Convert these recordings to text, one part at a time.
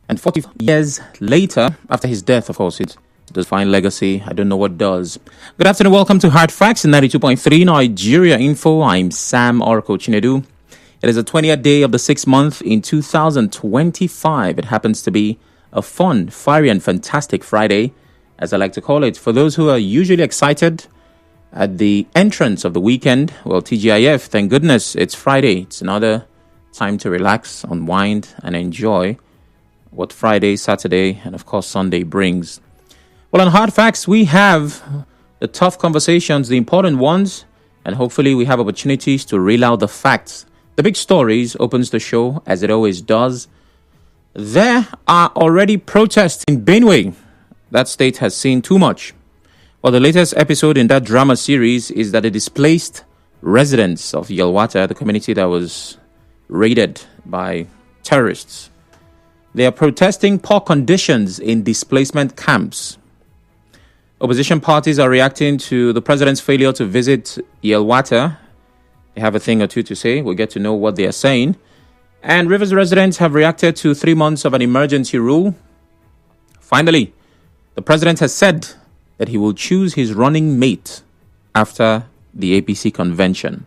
And 40 years later, after his death, of course, it does find legacy. I don't know what does. Good afternoon. Welcome to Hard Facts in 92.3 Nigeria Info. I'm Sam Oracle Chinedu. It is the 20th day of the 6th month in 2025. It happens to be a fun, fiery, and fantastic Friday, as I like to call it. For those who are usually excited at the entrance of the weekend, well, TGIF, thank goodness it's Friday. It's another time to relax, unwind, and enjoy what Friday, Saturday, and of course Sunday brings. Well, on Hard Facts, we have the tough conversations, the important ones, and hopefully we have opportunities to reel out the facts. The big stories opens the show, as it always does. There are already protests in Benue. That state has seen too much. Well, the latest episode in that drama series is that the displaced residents of Yelwata, the community that was raided by terrorists, they are protesting poor conditions in displacement camps. Opposition parties are reacting to the president's failure to visit Yelwata. They have a thing or two to say. We'll get to know what they are saying. And Rivers residents have reacted to 3 months of an emergency rule. Finally, the president has said that he will choose his running mate after the APC convention.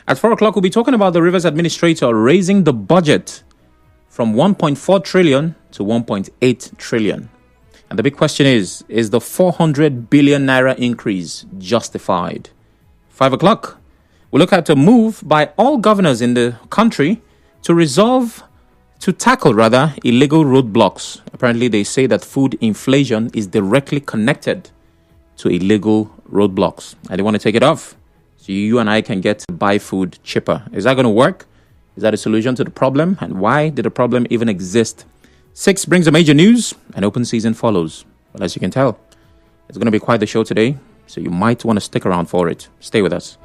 At 4 o'clock, we'll be talking about the Rivers administrator raising the budget from 1.4 trillion to 1.8 trillion. And the big question is the 400 billion naira increase justified? 5 o'clock, we'll look at a move by all governors in the country to tackle illegal roadblocks. Apparently, they say that food inflation is directly connected to illegal roadblocks. And they want to take it off so you and I can get to buy food cheaper. Is that going to work? Is that a solution to the problem? And why did the problem even exist? 6 brings the major news, and open season follows. Well, as you can tell, it's going to be quite the show today, so you might want to stick around for it. Stay with us.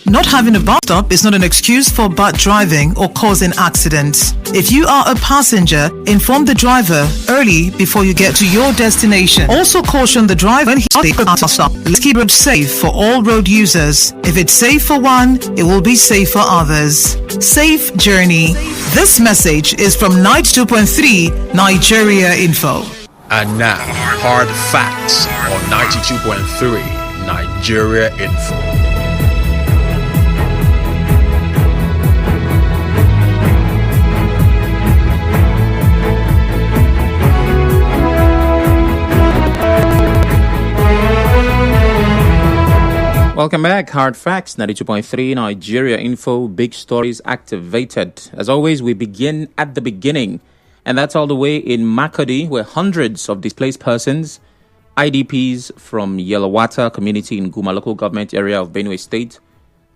Not having a bus stop is not an excuse for bad driving or causing accidents. If you are a passenger, inform the driver early before you get to your destination. Also caution the driver when he's at a stop. Let's keep roads safe for all road users. If it's safe for one, it will be safe for others. Safe journey. This message is from 92.3 Nigeria Info. And now, Hard Facts on 92.3 Nigeria Info. Welcome back. Hard Facts, 92.3 Nigeria Info. Big stories activated. As always, we begin at the beginning. And that's all the way in Makurdi, where hundreds of displaced persons, IDPs from Yelwata community in Guma local government area of Benue State,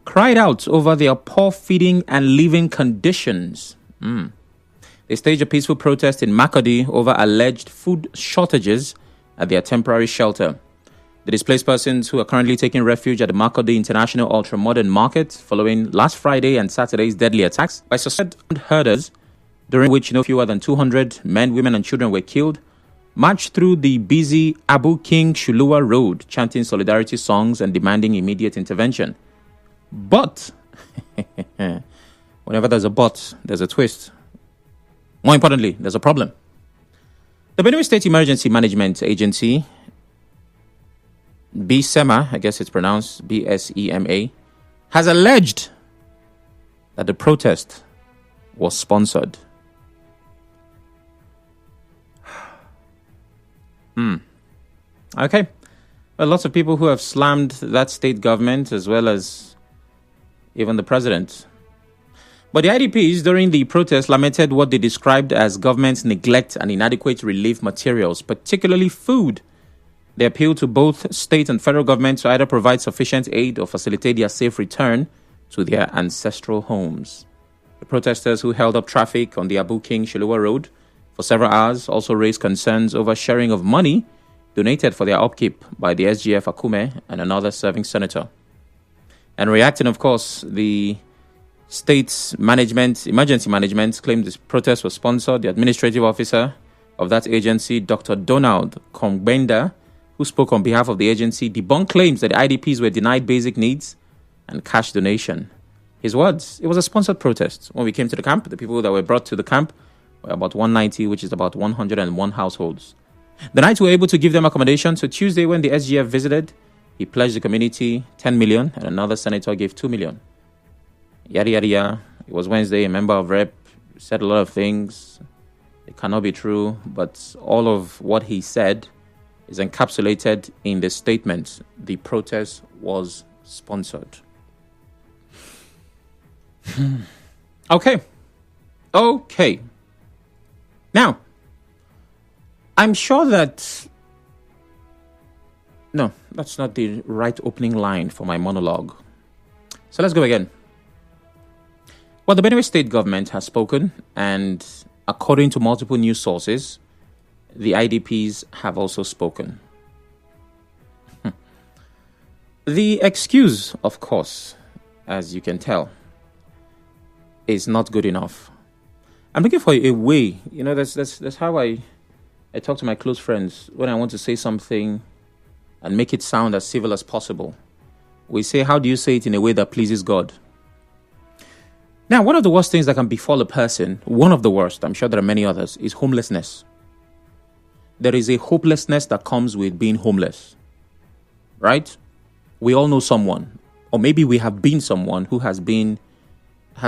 cried out over their poor feeding and living conditions. They staged a peaceful protest in Makurdi over alleged food shortages at their temporary shelter. The displaced persons who are currently taking refuge at the Makurdi International Ultra-Modern Market following last Friday and Saturday's deadly attacks by suspected herders, during which no fewer than 200 men, women and children were killed, marched through the busy Abu King Shuluwa Road, chanting solidarity songs and demanding immediate intervention. But, whenever there's a but, there's a twist. More importantly, there's a problem. The Benue State Emergency Management Agency, BSEMA, I guess it's pronounced BSEMA, has alleged that the protest was sponsored. Okay. Well, lots of people who have slammed that state government as well as even the president. But the IDPs during the protest lamented what they described as government's neglect and inadequate relief materials, particularly food. They appealed to both state and federal governments to either provide sufficient aid or facilitate their safe return to their ancestral homes. The protesters who held up traffic on the Abu King Shuluwa Road for several hours also raised concerns over sharing of money donated for their upkeep by the SGF Akume and another serving senator. And reacting, of course, the state's emergency management claimed this protest was sponsored. The administrative officer of that agency, Dr. Donald Kongbenda, who spoke on behalf of the agency, debunked claims that the IDPs were denied basic needs and cash donation. His words, it was a sponsored protest. When we came to the camp, the people that were brought to the camp were about 190, which is about 101 households. The night we were able to give them accommodation. So Tuesday, when the SGF visited, he pledged the community 10 million and another senator gave 2 million. Yada, yada, yada. It was Wednesday. A member of Rep said a lot of things. It cannot be true, but all of what he said is encapsulated in the statement. The protest was sponsored. Okay. Now, I'm sure that... No, that's not the right opening line for my monologue. So let's go again. Well, the Benue State government has spoken, and according to multiple news sources, the IDPs have also spoken. The excuse, of course, as you can tell, is not good enough. I'm looking for a way. That's how I talk to my close friends when I want to say something and make it sound as civil as possible. We say, how do you say it in a way that pleases God? Now, one of the worst things that can befall a person, one of the worst, I'm sure there are many others, is homelessness. There is a hopelessness that comes with being homeless, right? We all know someone, or maybe we have been someone who has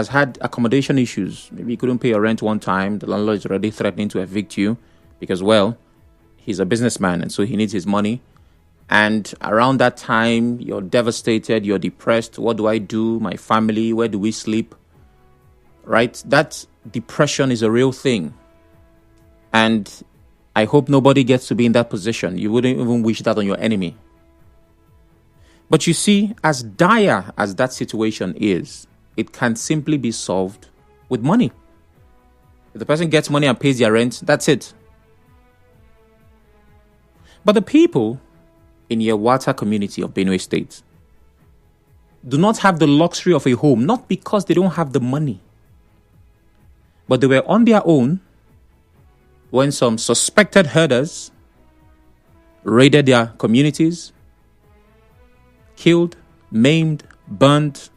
had accommodation issues. Maybe you couldn't pay your rent one time. The landlord is already threatening to evict you because, well, he's a businessman and so he needs his money. And around that time, you're devastated, you're depressed. What do I do? My family, where do we sleep? Right? That depression is a real thing. And I hope nobody gets to be in that position. You wouldn't even wish that on your enemy. But you see, as dire as that situation is, it can simply be solved with money. If the person gets money and pays their rent, that's it. But the people in Yelwata community of Benue State do not have the luxury of a home, not because they don't have the money, but they were on their own when some suspected herders raided their communities, killed, maimed, burned.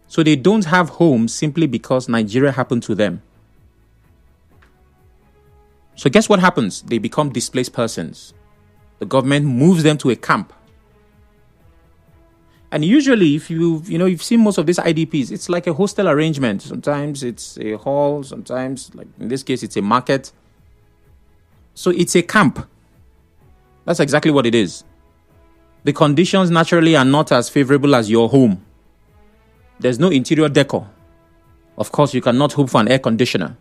So they don't have homes simply because Nigeria happened to them. So guess what happens? They become displaced persons. The government moves them to a camp. And usually, if you've seen most of these IDPs, it's like a hostel arrangement. Sometimes it's a hall, sometimes, like in this case, it's a market. So it's a camp. That's exactly what it is. The conditions naturally are not as favorable as your home. There's no interior decor. Of course, you cannot hope for an air conditioner.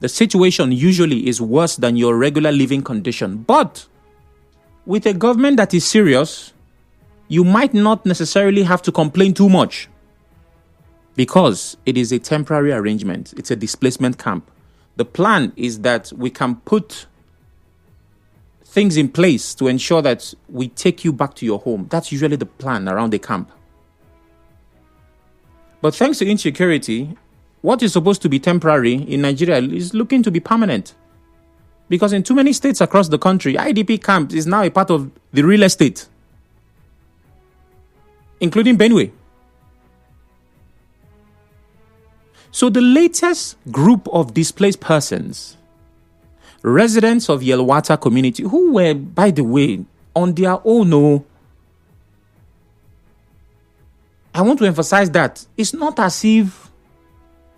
The situation usually is worse than your regular living condition. But with a government that is serious, you might not necessarily have to complain too much because it is a temporary arrangement. It's a displacement camp. The plan is that we can put things in place to ensure that we take you back to your home. That's usually the plan around the camp. But thanks to insecurity, what is supposed to be temporary in Nigeria is looking to be permanent. Because in too many states across the country, IDP camps is now a part of the real estate, including Benue. So the latest group of displaced persons, residents of Yelwata community, who were, by the way, on their own, I want to emphasize that it's not as if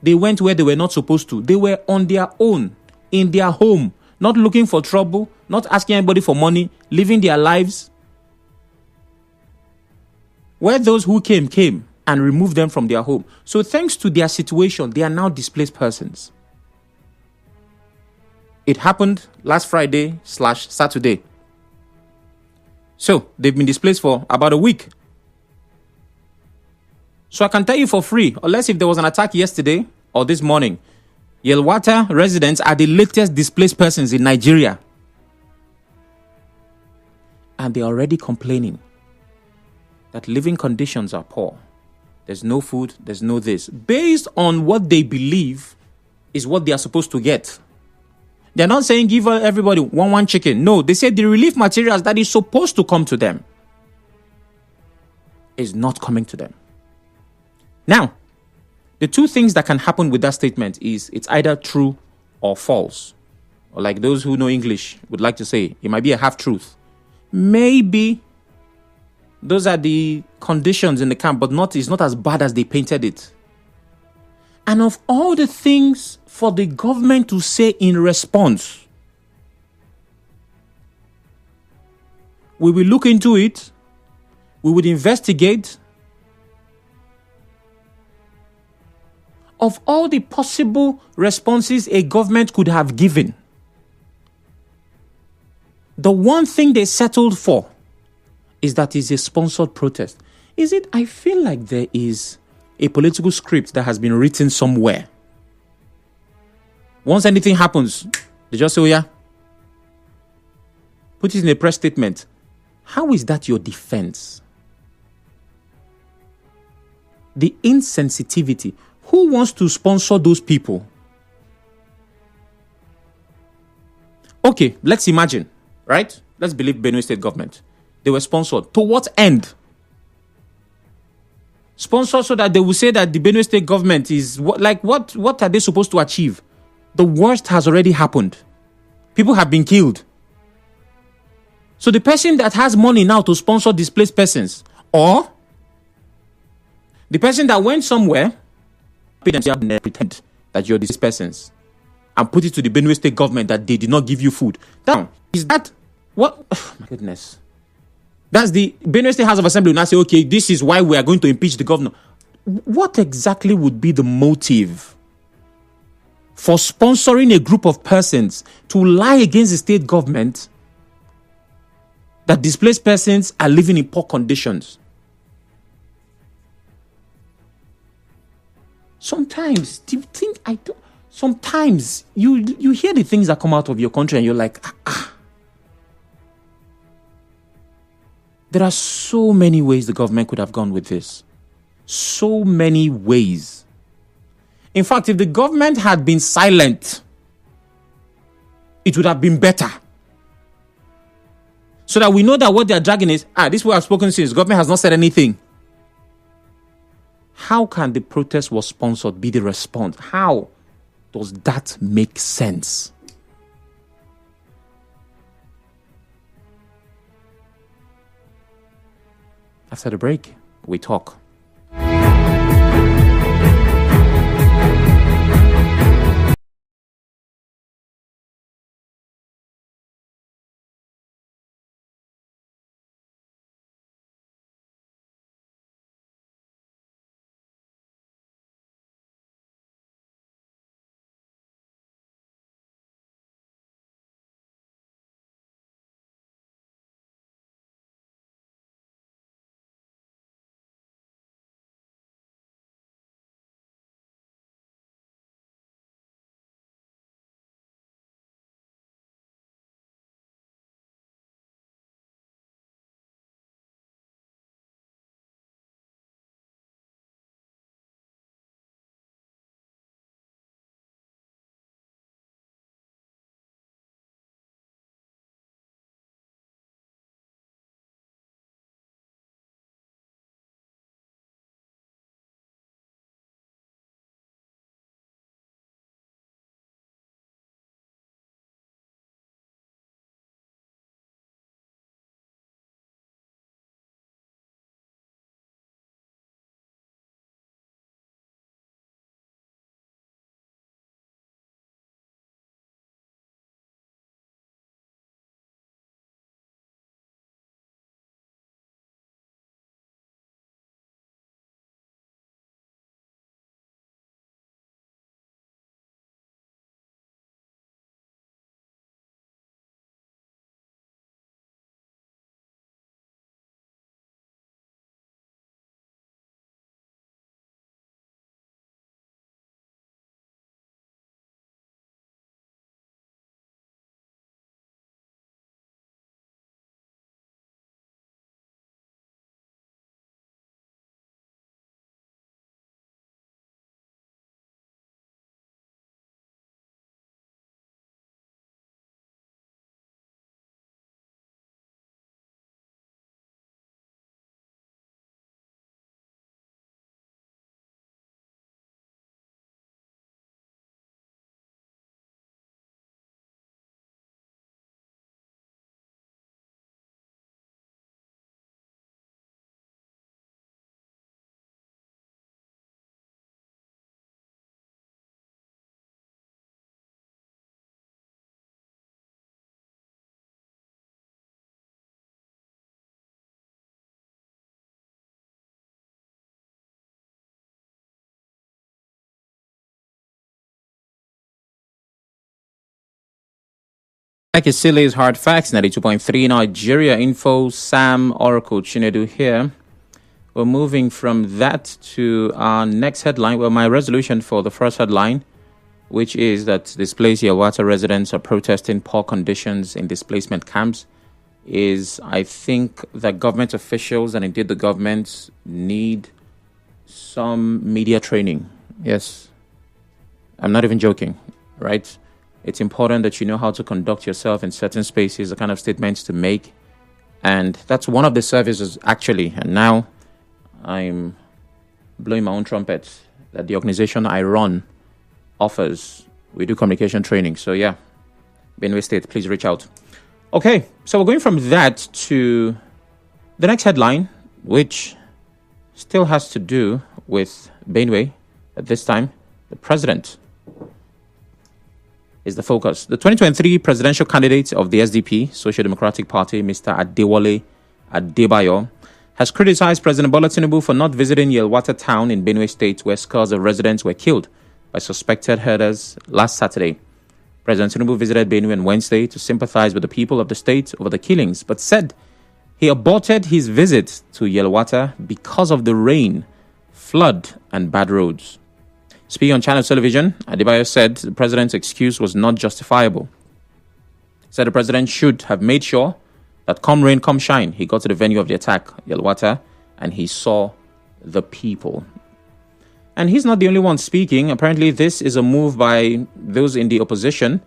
they went where they were not supposed to. They were on their own, in their home, not looking for trouble, not asking anybody for money, living their lives. Where those who came and removed them from their home. So thanks to their situation, they are now displaced persons. It happened last Friday/Saturday. So they've been displaced for about a week. So I can tell you for free, unless if there was an attack yesterday or this morning, Yelwata residents are the latest displaced persons in Nigeria. And they're already complaining that living conditions are poor. There's no food, there's no this. Based on what they believe is what they are supposed to get. They're not saying give everybody one chicken. No, they say the relief materials that is supposed to come to them. is not coming to them. Now, the two things that can happen with that statement is it's either true or false. Or like those who know English would like to say, it might be a half-truth. Maybe those are the conditions in the camp, but it's not as bad as they painted it. And of all the things for the government to say in response, we will look into it, we would investigate. Of all the possible responses a government could have given, the one thing they settled for is that it's a sponsored protest. Is it? I feel like there is a political script that has been written somewhere. Once anything happens, they just say, oh yeah, put it in a press statement. How is that your defense? The insensitivity. Who wants to sponsor those people? Okay, let's imagine, right? Let's believe Benue State government. They were sponsored. To what end? Sponsored so that they will say that the Benue State government is what are they supposed to achieve? The worst has already happened. People have been killed. So the person that has money now to sponsor displaced persons, or the person that went somewhere, pretend that you're these persons and put it to the Benue State government that they did not give you food. Now, is that what? Oh, my goodness. That's the Benue State House of Assembly will now say, okay, this is why we are going to impeach the governor. What exactly would be the motive for sponsoring a group of persons to lie against the state government that displaced persons are living in poor conditions? Sometimes, do you think sometimes you hear the things that come out of your country and you're like, There are so many ways the government could have gone with this. So many ways. In fact, if the government had been silent, it would have been better. So that we know that what they're dragging is, this way I've spoken since, government has not said anything. How can the protest was sponsored be the response? How does that make sense? After the break, we talk. Like it still is Hard Facts, 92.3 Nigeria Info, Sam Oracle Chinedu here. We're moving from that to our next headline. Well, my resolution for the first headline, which is that displaced Yelwata residents are protesting poor conditions in displacement camps, is I think that government officials and indeed the government need some media training. Yes, I'm not even joking, right? It's important that you know how to conduct yourself in certain spaces, the kind of statements to make. And that's one of the services, actually. And now I'm blowing my own trumpet that the organization I run offers. We do communication training. So, yeah, Benue State, please reach out. Okay, so we're going from that to the next headline, which still has to do with Benue. At this time, the president is the focus. The 2023 presidential candidate of the SDP, Social Democratic Party, Mr. Adewale Adebayo, has criticized President Bola Tinubu for not visiting Yelwata town in Benue State, where scores of residents were killed by suspected herders last Saturday. President Tinubu visited Benue on Wednesday to sympathize with the people of the state over the killings, but said he aborted his visit to Yelwata because of the rain, flood, and bad roads. Speaking on Channel Television, Adebayo said the president's excuse was not justifiable. He said the president should have made sure that come rain, come shine, he got to the venue of the attack, Yelwata, and he saw the people. And he's not the only one speaking. Apparently, this is a move by those in the opposition,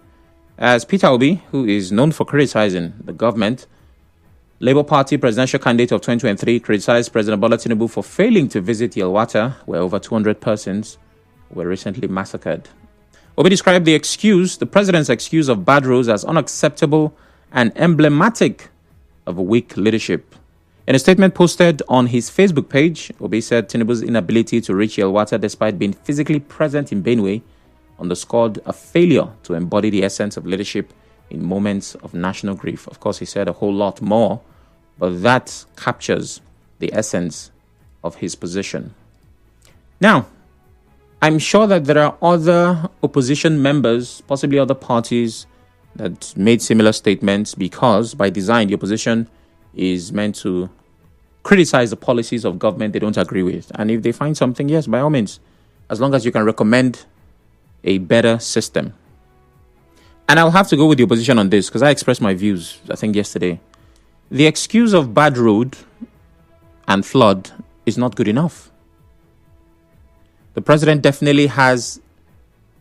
as Peter Obi, who is known for criticizing the government, Labour Party presidential candidate of 2023, criticized President Bola Tinubu for failing to visit Yelwata, where over 200 persons were recently massacred. Obi described the president's excuse of bad roads, as unacceptable and emblematic of weak leadership. In a statement posted on his Facebook page, Obi said Tinubu's inability to reach Yelwata despite being physically present in Benue underscored a failure to embody the essence of leadership in moments of national grief. Of course, he said a whole lot more, but that captures the essence of his position. Now, I'm sure that there are other opposition members, possibly other parties, that made similar statements because, by design, the opposition is meant to criticize the policies of government they don't agree with. And if they find something, yes, by all means, as long as you can recommend a better system. And I'll have to go with the opposition on this because I expressed my views, I think, yesterday. The excuse of bad road and flood is not good enough. The president definitely has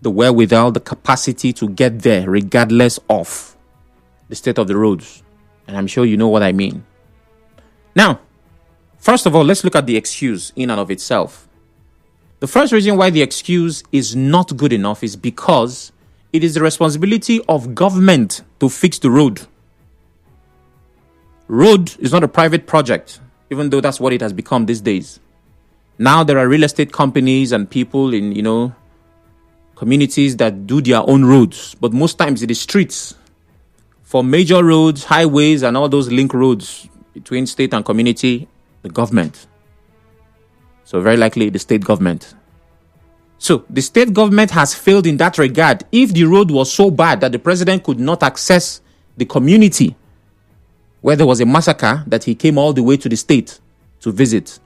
the wherewithal, the capacity to get there regardless of the state of the roads. And I'm sure you know what I mean. Now, first of all, let's look at the excuse in and of itself. The first reason why the excuse is not good enough is because it is the responsibility of government to fix the road. Road is not a private project, even though that's what it has become these days. Now there are real estate companies and people in, communities that do their own roads. But most times it is streets. For major roads, highways, and all those link roads between state and community, the government. So very likely the state government. So the state government has failed in that regard. If the road was so bad that the president could not access the community where there was a massacre, that he came all the way to the state to visit.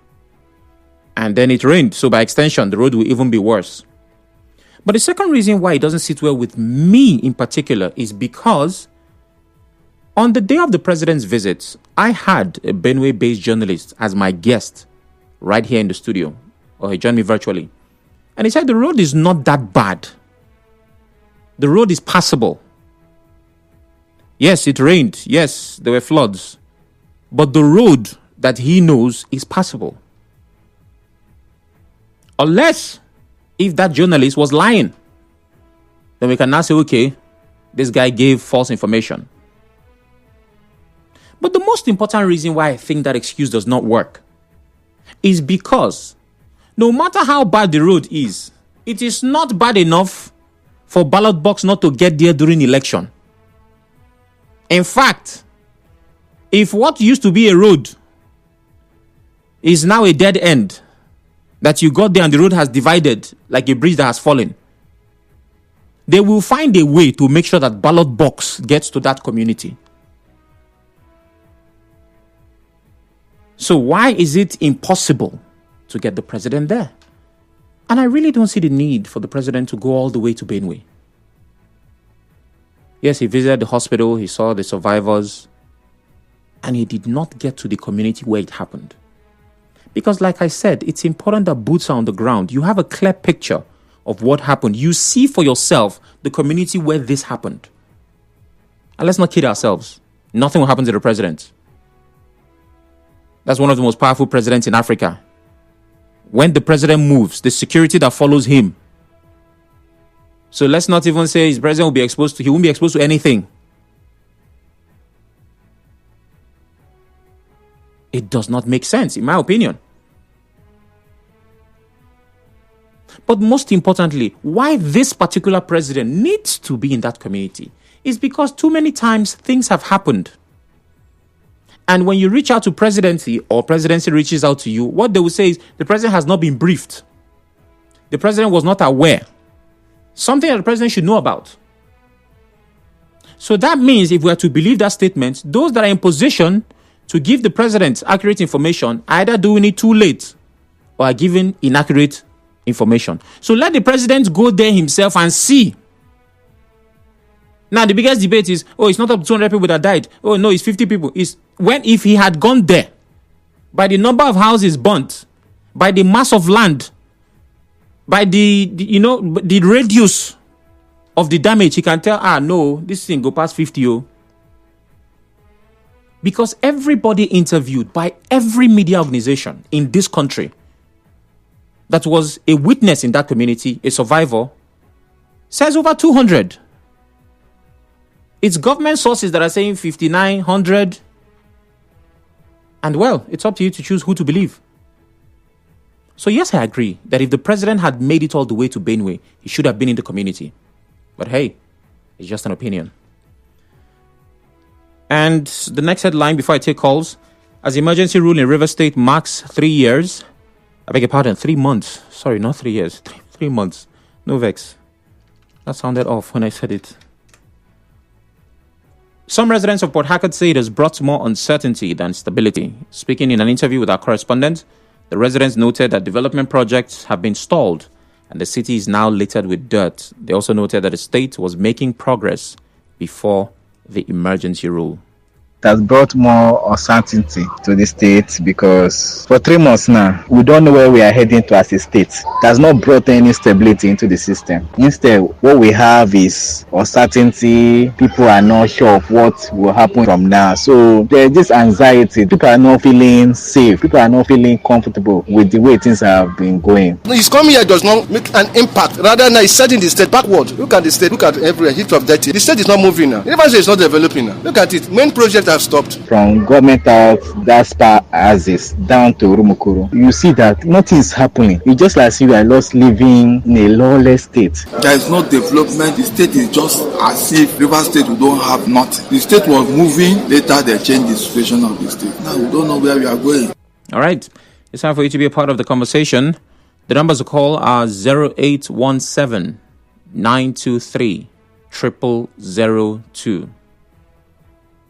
And then it rained, so by extension, the road will even be worse. But the second reason why it doesn't sit well with me in particular is because on the day of the president's visit, I had a Benue-based journalist as my guest right here in the studio, or he joined me virtually. And he said the road is not that bad. The road is passable. Yes, it rained. Yes, there were floods. But the road that he knows is passable. Unless if that journalist was lying, then we can now say, okay, this guy gave false information. But the most important reason why I think that excuse does not work is because no matter how bad the road is, it is not bad enough for ballot box not to get there during election. In fact, if what used to be a road is now a dead end, that you got there and the road has divided like a bridge that has fallen, they will find a way to make sure that ballot box gets to that community. So why is it impossible to get the president there? And I really don't see the need for the president to go all the way to Benue. Yes, he visited the hospital, he saw the survivors, and he did not get to the community where it happened. Because like I said, it's important that boots are on the ground. You have a clear picture of what happened. You see for yourself the community where this happened. And let's not kid ourselves. Nothing will happen to the president. That's one of the most powerful presidents in Africa. When the president moves, the security that follows him. So let's not even say his president will be exposed to, he won't be exposed to anything. It does not make sense, in my opinion. But most importantly, why this particular president needs to be in that community is because too many times things have happened. And when you reach out to presidency or presidency reaches out to you, what they will say is the president has not been briefed. The president was not aware. Something that the president should know about. So that means if we are to believe that statement, those that are in position to give the president accurate information either doing it too late or are giving inaccurate information. So let the president go there himself and see. Now the biggest debate is, oh, it's not up to 200 people that died. Oh no, it's 50 people. If he had gone there, by the number of houses burnt, by the mass of land, by the radius of the damage, he can tell, no, this thing go past 50. Oh. Because everybody interviewed by every media organization in this country that was a witness in that community, a survivor, says over 200. It's government sources that are saying 5,900. And well, it's up to you to choose who to believe. So yes, I agree that if the president had made it all the way to Benue, he should have been in the community. But hey, it's just an opinion. And the next headline before I take calls, as emergency rule in River State marks 3 years, I beg your pardon, 3 months. Sorry, not 3 years, 3 months. No vex. That sounded off when I said it. Some residents of Port Harcourt say it has brought more uncertainty than stability. Speaking in an interview with our correspondent, the residents noted that development projects have been stalled and the city is now littered with dirt. They also noted that the state was making progress before the emergency rule. It has brought more uncertainty to the state because for 3 months now, we don't know where we are heading to as a state. It has not brought any stability into the system. Instead, what we have is uncertainty. People are not sure of what will happen from now. So there's this anxiety. People are not feeling safe. People are not feeling comfortable with the way things have been going. His coming here does not make an impact. Rather than he's setting the state backward. Look at the state. Look at every heat of dirty. The state is not moving now. The university is not developing now. Look at it. Main projects have stopped. From government out, that spa axis down to Rumukuru, you see that nothing is happening. It's just like you are lost living in a lawless state. There is no development. The state is just as if River State we don't have nothing. The state was moving, later they changed the situation of the state. Now we don't know where we are going. All right. It's time for you to be a part of the conversation. The numbers to call are 0817 923 0002.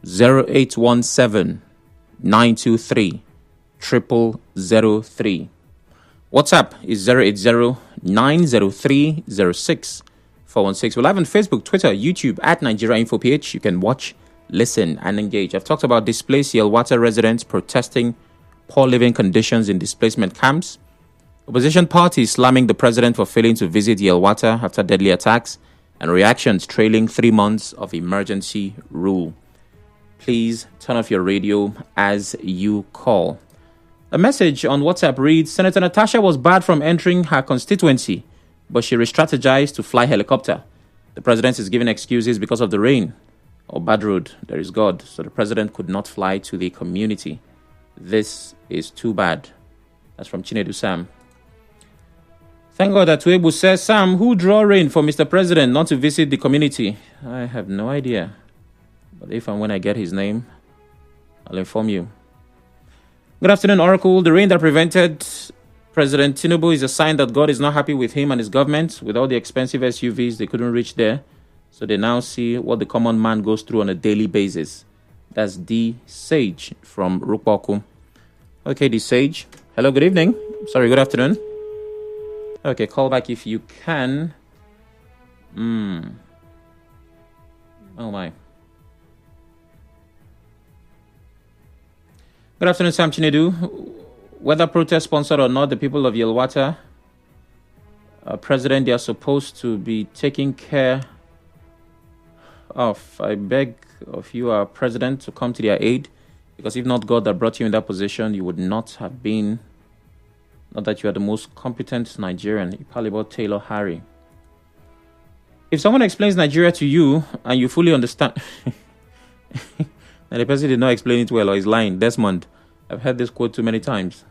0817 923 0003. WhatsApp is 080 903 06 416. We're live on Facebook, Twitter, YouTube at Nigeria Info PH. You can watch, listen, and engage. I've talked about displaced Yelwata residents protesting poor living conditions in displacement camps. Opposition parties slamming the president for failing to visit Yelwata after deadly attacks, and reactions trailing 3 months of emergency rule. Please turn off your radio as you call. A message on WhatsApp reads, Senator Natasha was barred from entering her constituency, but she re-strategized to fly helicopter. The president is giving excuses because of the rain or bad road. There is God. So the president could not fly to the community. This is too bad. That's from Chinedu Sam. Thank God that Tuebu says, Sam, who draw rain for Mr. President not to visit the community? I have no idea. But if and when I get his name, I'll inform you. Good afternoon, Oracle. The rain that prevented President Tinubu is a sign that God is not happy with him and his government. With all the expensive SUVs, they couldn't reach there. So they now see what the common man goes through on a daily basis. That's D. Sage from Rupoku. Okay, D. Sage. Hello, good evening. Sorry, good afternoon. Okay, call back if you can. Oh, my. Good afternoon, Sam Chinedu. Whether protest sponsored or not, the people of Yelwata, President, they are supposed to be taking care of. I beg of you, our President, to come to their aid, because if not God that brought you in that position, you would not have been, not that you are the most competent Nigerian. Ipalibo Taylor Harry. If someone explains Nigeria to you and you fully understand, and the person did not explain it well or is lying, Desmond, I've heard this quote too many times.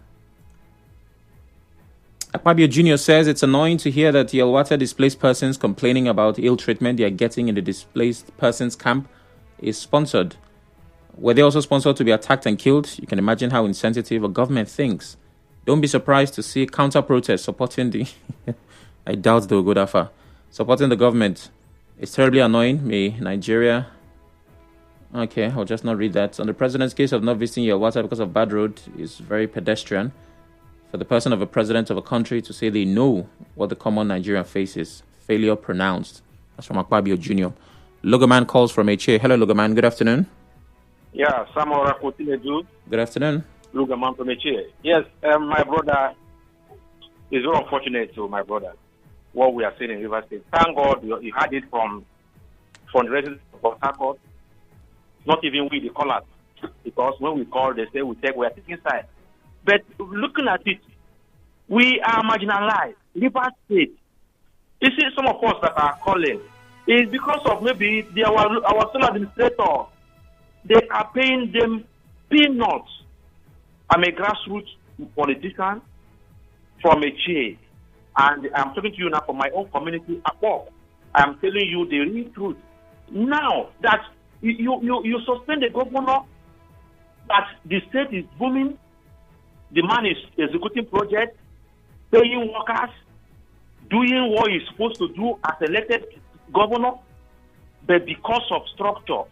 Akpabio Jr. says it's annoying to hear that Yelwata displaced persons complaining about ill treatment they are getting in the displaced persons camp is sponsored. Were they also sponsored to be attacked and killed? You can imagine how insensitive a government thinks. Don't be surprised to see counter-protests supporting the... I doubt they will go that far. Supporting the government. It's terribly annoying. May Nigeria... Okay, I'll just not read that. On the president's case of not visiting Yelwata because of bad road is very pedestrian. For the person of a president of a country to say they know what the common Nigerian faces. Failure pronounced. That's from Akpabio Jr. Logoman calls from HA. Hello, Logoman. Good afternoon. Yeah, Samora Tinubu. Good afternoon. Logoman from HA. Yes, my brother is very unfortunate to my brother. What we are seeing in River State. Thank God you had it from the residents of Port Harcourt. Not even we, the callers. Because when we call, they say we are taking side. But looking at it, we are marginalized. River State. You see, some of us that are calling is because of maybe our sole administrator. They are paying them peanuts. I'm a grassroots politician from a chair. And I'm talking to you now from my own community at work. I'm telling you the real truth. Now that you suspend the governor, that the state is booming, the man is executing projects, paying workers, doing what he's supposed to do as elected governor, but because of structure,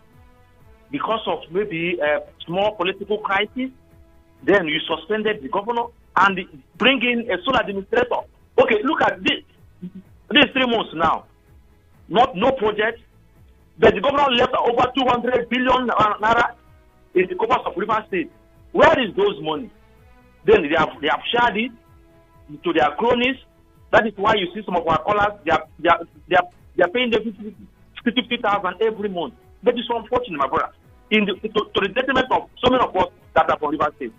because of maybe a small political crisis, then you suspended the governor and bring in a sole administrator. Okay, look at this. These 3 months now, no project, but the governor left over 200 billion naira in the coffers of River State. Where is those money? Then they have shared it to their cronies. That is why you see some of our callers, they are paying them 50,000 every month. But it's so unfortunate, my brother. To the detriment of so many of us that are from River State.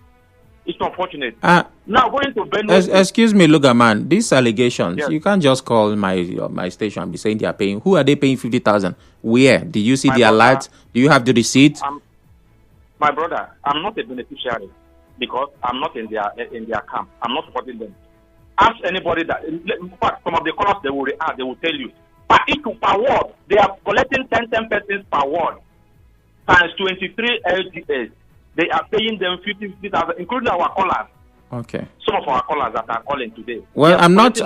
It's unfortunate. Now going to Benue. Excuse me, Lugaman. These allegations, yes. You can't just call my station and be saying they are paying. Who are they paying 50,000? Where? Did you see the alert? Do you have the receipt? My brother, I'm not a beneficiary because I'm not in their camp. I'm not supporting them. Ask anybody that. In fact, some of the callers they will tell you. Per ward, they are collecting 10 persons per ward times 23 LGS. They are paying them 50,000, including our callers. Okay. Some of our callers that are calling today. Well, I'm not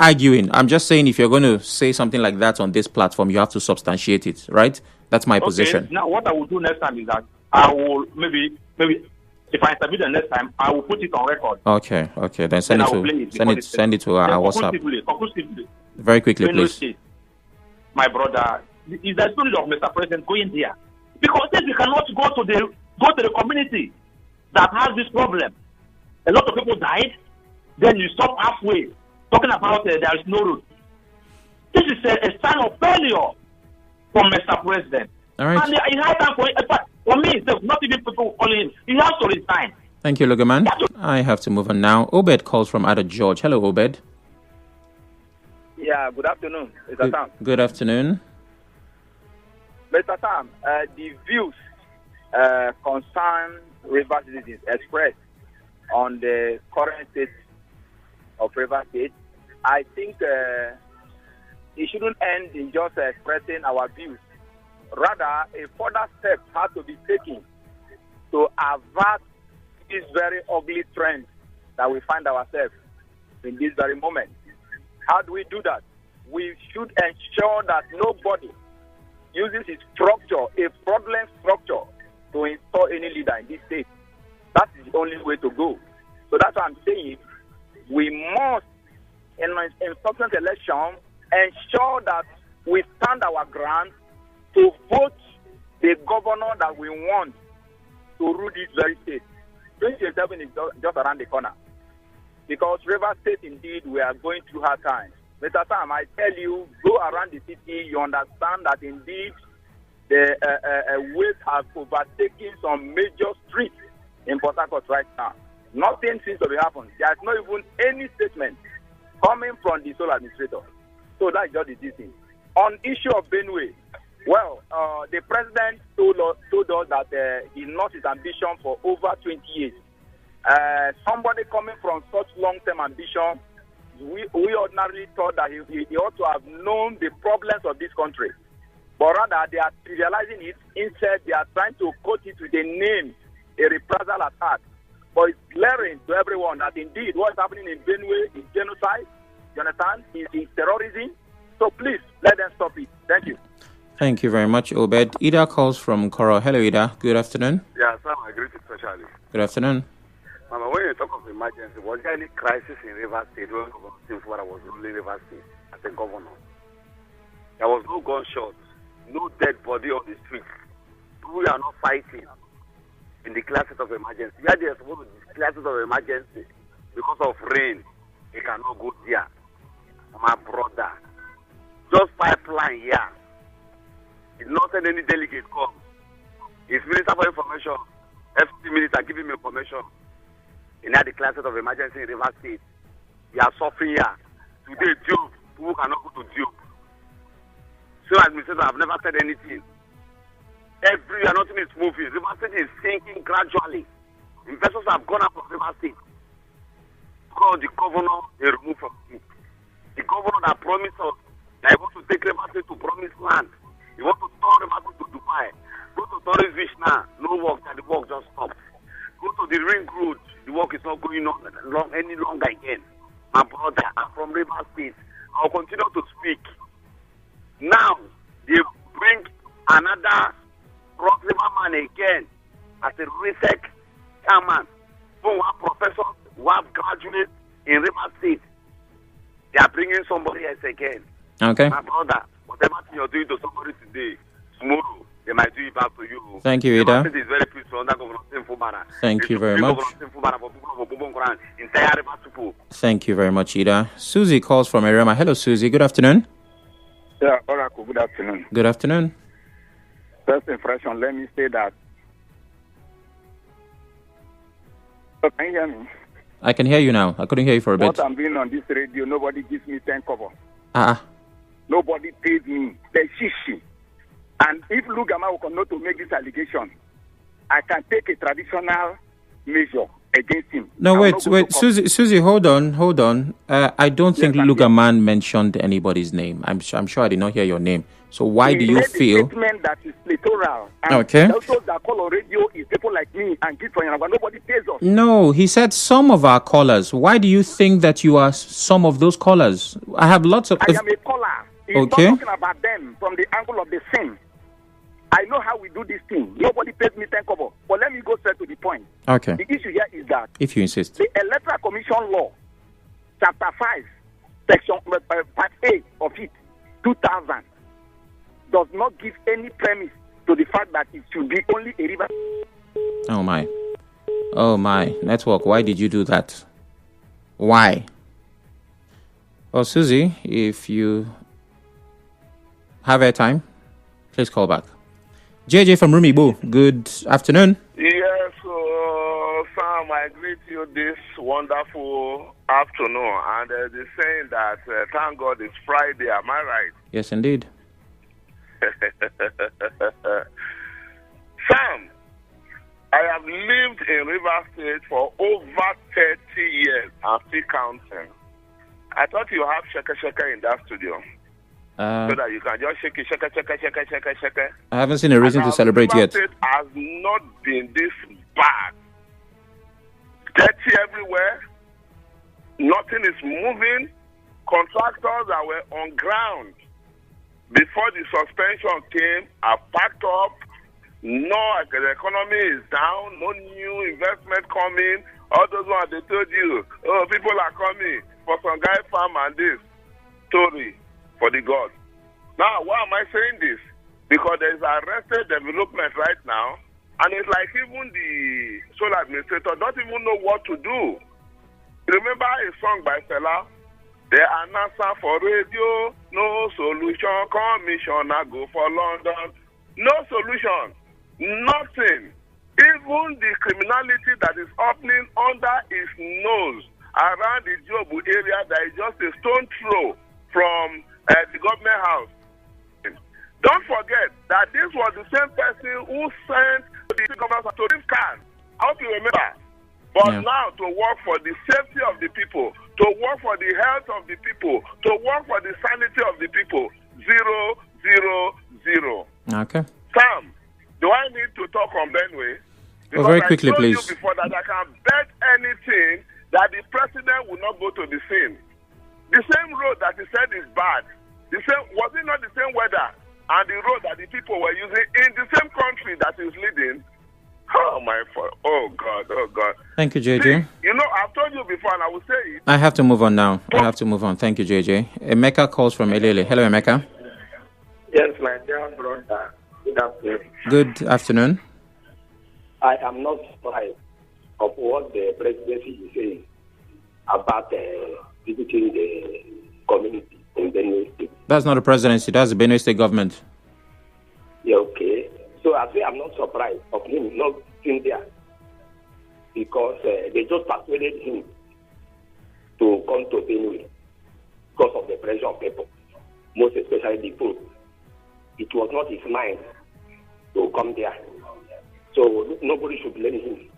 arguing. I'm just saying if you're going to say something like that on this platform, you have to substantiate it, right? That's my position. Now, what I will do next time is that I will maybe if I submit the next time, I will put it on record. Okay. Then send it to our WhatsApp. Conclusively. Very quickly, please. State, my brother, is the spirit of Mr. President going there? Because if we cannot go to the community that has this problem, a lot of people died. Then you stop halfway talking about there is no road. This is a sign of failure from Mr. President. All right. And it has time for me, not even people calling him. He has to resign. Thank you, Lugaman. I have to move on now. Obed calls from Ada George. Hello, Obed. Yeah, good afternoon, Mr. Sam. Good afternoon. Mr. Sam, the views concern River citizens expressed on the current state of River State, I think it shouldn't end in just expressing our views. Rather, a further step has to be taken to avert this very ugly trend that we find ourselves in this very moment. How do we do that? We should ensure that nobody uses his structure, a fraudulent structure, to install any leader in this state. That's the only way to go. So that's what I'm saying. We must, in subsequent election, ensure that we stand our ground to vote the governor that we want to rule this very state. 2027 is just around the corner. Because River State, indeed, we are going through hard times. Mr. Sam, I tell you, go around the city, you understand that indeed the waves have overtaken some major streets in Port Harcourt right now. Nothing seems to be happening. There is not even any statement coming from the sole administrator. So that's just the thing. On issue of Benue, well, the president told us that he lost his ambition for over 20 years. Somebody coming from such long-term ambition, we ordinarily thought that he ought to have known the problems of this country. But rather, they are trivializing it. Instead, they are trying to coat it with a name, a reprisal attack. But it's glaring to everyone that indeed what's happening in Benue is genocide. You understand? It's terrorism. So please, let them stop it. Thank you. Thank you very much, Obed. Ida calls from Koro. Hello, Ida. Good afternoon. Yeah, Sam, I agree especially. Good afternoon. Mama, when you talk of emergency, was there any crisis in River State when I was ruling River State as a governor? There was no gunshot, no dead body on the street. We are not fighting in the classes of emergency. Where they are supposed to be classes of emergency because of rain, they cannot go there. My brother, just pipeline here. It's not send any delegate come. It's Minister for Information. FT Minister giving me information. In the classes of emergency in River State, we are suffering here. Today, Job, people cannot go to Job. So administrators have never said anything. Everywhere, nothing is moving. River State is sinking gradually. Investors have gone up from River State because the governor they removed from it. The governor that promised us that he wants to take River State to promised land. He wants to turn River State to Dubai. Go to Tourist Beach now. No work, and the work just stopped. Go to the ring road. The work is not going on any longer again. My brother, I'm from River State. I'll continue to speak. Now, they bring another Cross River man again as a research chairman. Who have professors, who have graduates in River State. They are bringing somebody else again. Okay. My brother, whatever thing you're doing to somebody today, tomorrow, they might do it back to you. Thank you, Ida. Is very peaceful under Governor Simfubara. Thank you very much. Thank you very much, Ida. Susie calls from Erema. Hello, Susie. Good afternoon. Yeah, Oracle, good afternoon. Good afternoon. First impression, let me say that. So can you hear me? I can hear you now. I couldn't hear you for a bit. What I'm doing on this radio, nobody gives me 10 cover. Nobody pays me. The shishi. And if Lugama will not to make this allegation, I can take a traditional measure against him. No, wait. Susie, hold on. I don't think Lugaman mentioned anybody's name. I'm sure I did not hear your name. So why do you feel? A statement that is plethora. And okay. Also, that call on radio is people like me and give for but nobody pays us. No, he said some of our callers. Why do you think that you are some of those callers? I have lots of. I am a caller. He's not talking about them from the angle of the sin. I know how we do this thing. Nobody pays me 10 kobo. But let me go straight to the point. Okay. The issue here is that if you insist, the Electoral Commission Law, Chapter 5, Section Part A of it, 2000, does not give any premise to the fact that it should be only a river. Oh my. Network, why did you do that? Why? Well, Susie, if you have airtime, please call back. JJ from Rumibo, good afternoon. Yes, Sam, I greet you this wonderful afternoon. And they're saying that thank God it's Friday, am I right? Yes, indeed. Sam, I have lived in River State for over 30 years and still counting. I thought you have shaka in that studio. So that you can just shake it. I haven't seen a reason to celebrate yet. It has not been this bad. Dirty everywhere, Nothing is moving. Contractors that were on ground before the suspension came are packed up. No, the economy is down. No new investment coming. All those ones they told you, oh, people are coming for some guy farm and this story for the gods. Now, why am I saying this? Because there is arrested development right now, and it's like even the sole administrator don't even know what to do. Remember a song by Fela? There are answer for radio, no solution. Commissioner go for London, no solution, nothing. Even the criminality that is happening under his nose around the Jobu area, that is just a stone throw from the government house. Don't forget that this was the same person who sent the government to this can. I hope you remember. But now to work for the safety of the people, to work for the health of the people, to work for the sanity of the people, 0, 0, 0. Okay. Sam, do I need to talk on Benway? Because very quickly, I told please. you before that I can bet anything that the president will not go to the scene. The same road that he said is bad, was it not the same weather and the road that the people were using in the same country that he's leading? Oh my God! Oh God! Thank you, JJ. See, you know, I've told you before, and I will say it. I have to move on now. Thank you, JJ. Emeka calls from Elele. Hello, Emeka. Yes, my dear brother. Good afternoon. Good afternoon. I am not surprised of what the presidency is saying about visiting the community in Benue State. That's not the presidency. That's the Benue State government. Yeah, okay. So I say I'm not surprised of him not being there because they just persuaded him to come to Benue because of the pressure of people, most especially the poor. It was not his mind to come there. So nobody should blame him.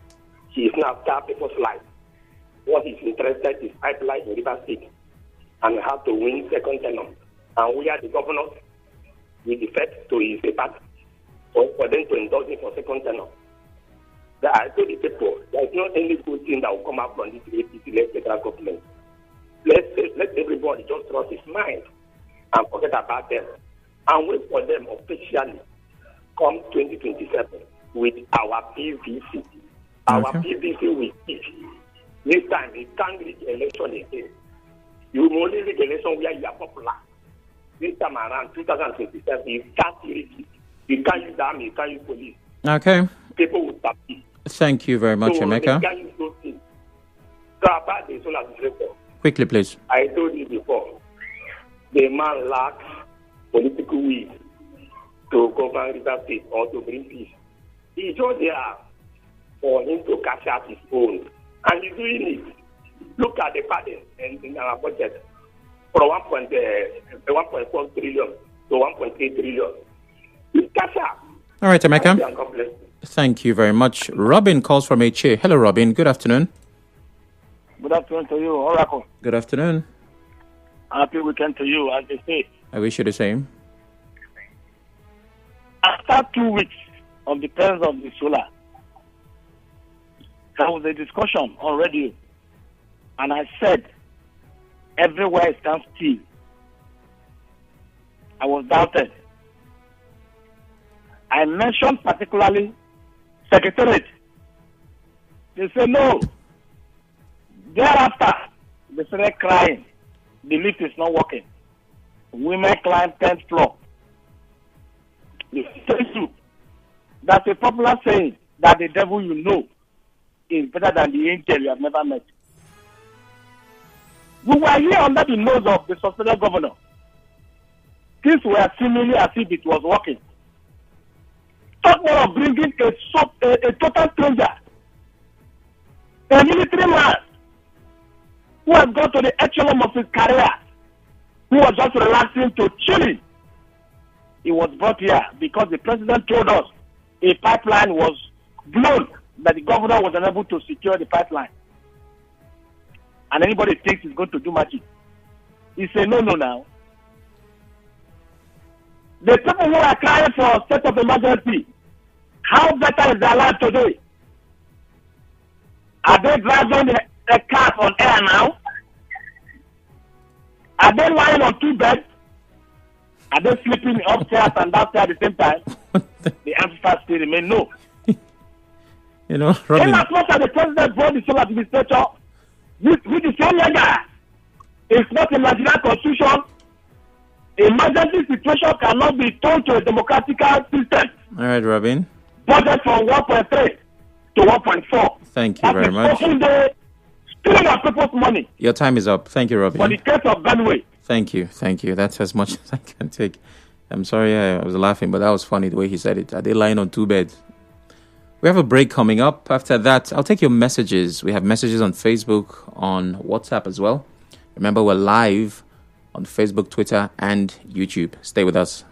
He is now after people's life. What he's interested is pipeline in River State and how to win second term. And we are the governors with effect to his party for them to endorse him for second term. I told the people there is not any good thing that will come out from this APC-led federal government. Let everybody just trust his mind and forget about them and wait for them officially come 2027 with our PVC. Our PVC will teach. This time, you can't reach election again. You will only reach election where you are popular. This time around, 2027, you can't reach it. You can't use the army, you can't use police. Okay. People will stop it. Thank you very much, Emeka. They can't use those things. So about the solar administrator. Quickly, please. I told you before, the man lacks political will to govern River State or to bring peace. He's just there for him to cash out his own. And he's doing it. Look at the pattern in our budget from 1.4 trillion to 1.8 trillion. He's cash out. All right, Emeka. Thank you very much. Robin calls from HA. Hello, Robin. Good afternoon. Good afternoon to you, Oracle. Good afternoon. Happy weekend to you, as they say. I wish you the same. After 2 weeks of the presence of the solar, there was a discussion on radio, and I said, everywhere it stands still. I was doubted. I mentioned particularly Secretariat. They said no. Thereafter, they started crying. The lift is not working. Women climb 10th floor. That's a popular saying that the devil you know is better than the angel you have never met. We were here under the nose of the suspended governor. Things were seemingly as if it was working. Talk more of bringing a total stranger, a military man who has gone to the echelon of his career, who was just relaxing to chilling. He was brought here because the president told us a pipeline was blown, that the governor was unable to secure the pipeline. And anybody thinks he's going to do magic. He said, no now. The people who are crying for a state of emergency, how better is their life today? Are they driving a car on air now? Are they lying on two beds? Are they sleeping upstairs and downstairs at the same time? The answer still remains no. You know, Robin. In as much as the president brought the sole administrator with the same letter, it's not a Nigerian constitution. Emergency situation cannot be turned to a democratic system. All right, Robin. Budget from 1.3 to 1.4. Thank you very much. Stealing of people's money. Your time is up. Thank you, Robin. For the case of Benway. Thank you. That's as much as I can take. I'm sorry, I was laughing, but that was funny the way he said it. Are they lying on two beds? We have a break coming up. After that, I'll take your messages. We have messages on Facebook, on WhatsApp as well. Remember, we're live on Facebook, Twitter, and YouTube. Stay with us.